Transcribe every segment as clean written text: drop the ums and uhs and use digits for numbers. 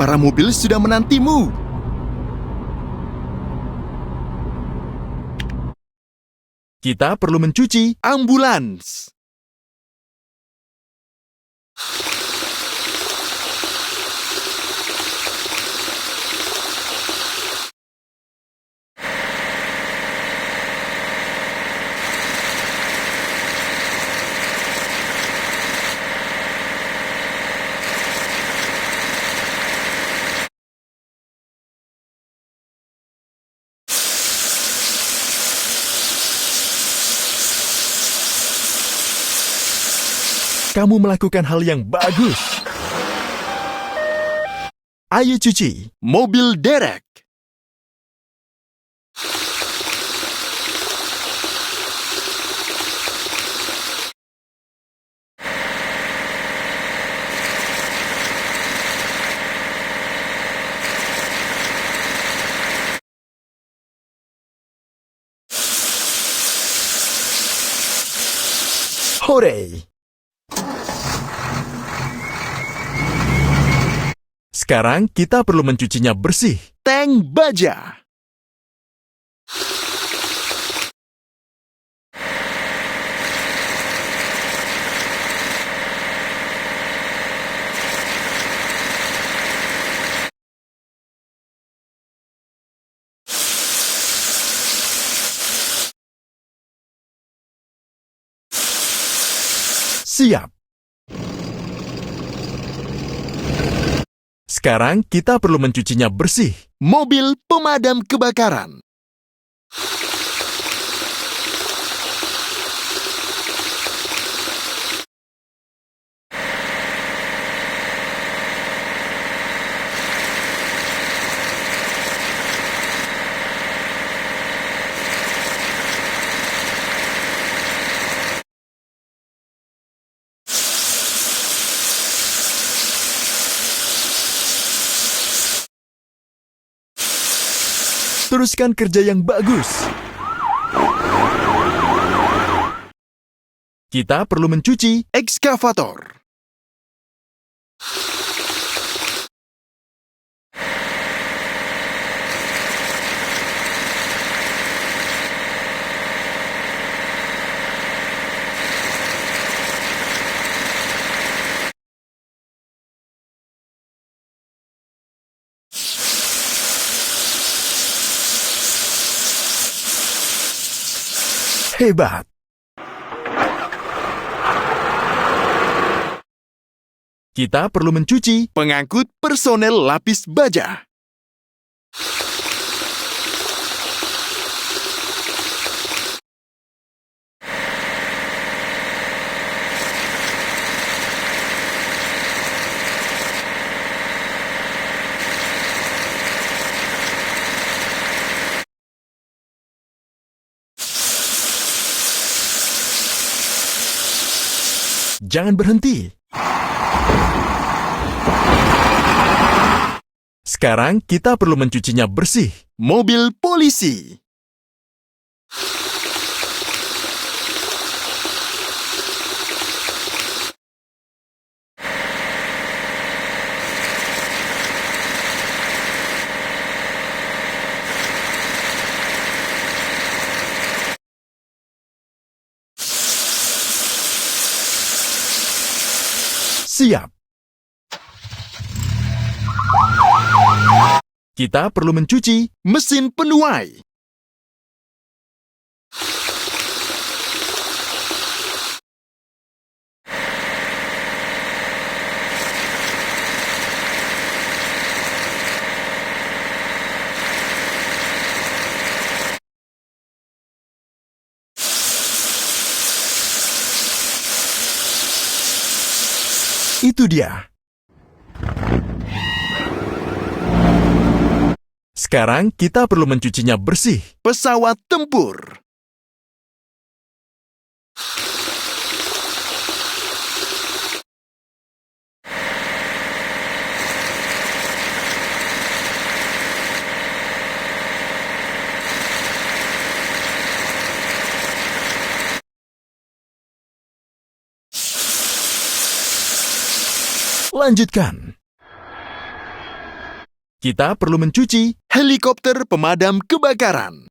para mobil sudah menantimu. Kita perlu mencuci ambulans. Kamu melakukan hal yang bagus. Ayo cuci mobil Derek. Hore! Sekarang kita perlu mencucinya bersih. Tank baja. Siap. Sekarang kita perlu mencucinya bersih. Mobil pemadam kebakaran. Teruskan kerja yang bagus. Kita perlu mencuci ekskavator. Hebat. Kita perlu mencuci pengangkut personel lapis baja. Jangan berhenti. Sekarang kita perlu mencucinya bersih. Mobil polisi. Siap. Kita perlu mencuci mesin penuai. Itu dia. Sekarang kita perlu mencucinya bersih. Pesawat tempur. Lanjutkan. kita perlu mencuci helikopter pemadam kebakaran.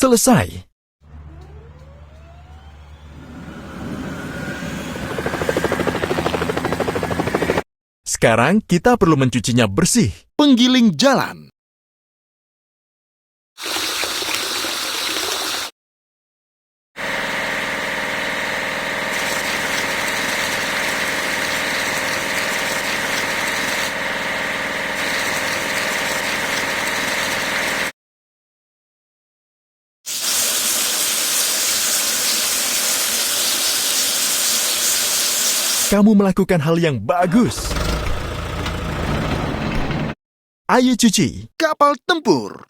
Selesai. Sekarang kita perlu mencucinya bersih. Penggiling jalan. Kamu melakukan hal yang bagus. Ayo cuci kapal tempur.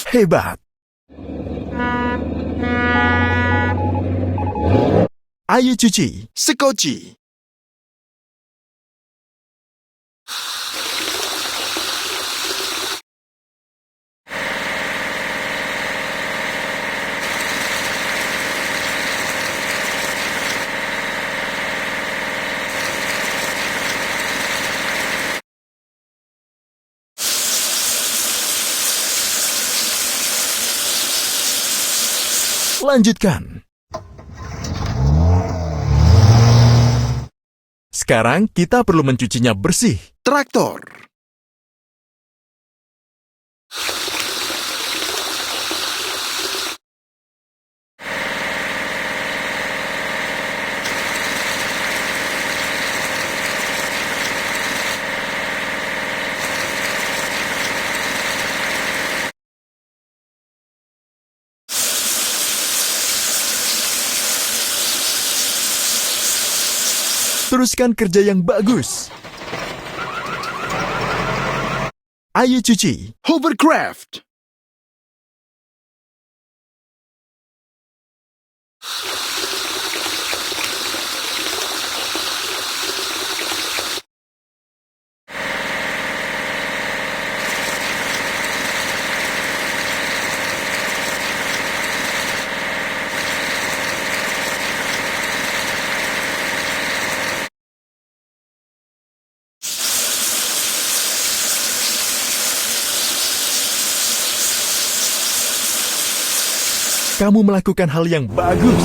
Hebat. Ayo cuci sekoci. Lanjutkan. Sekarang kita perlu mencucinya bersih. Traktor. Teruskan kerja yang bagus. Ayo cuci hovercraft. Kamu melakukan hal yang bagus.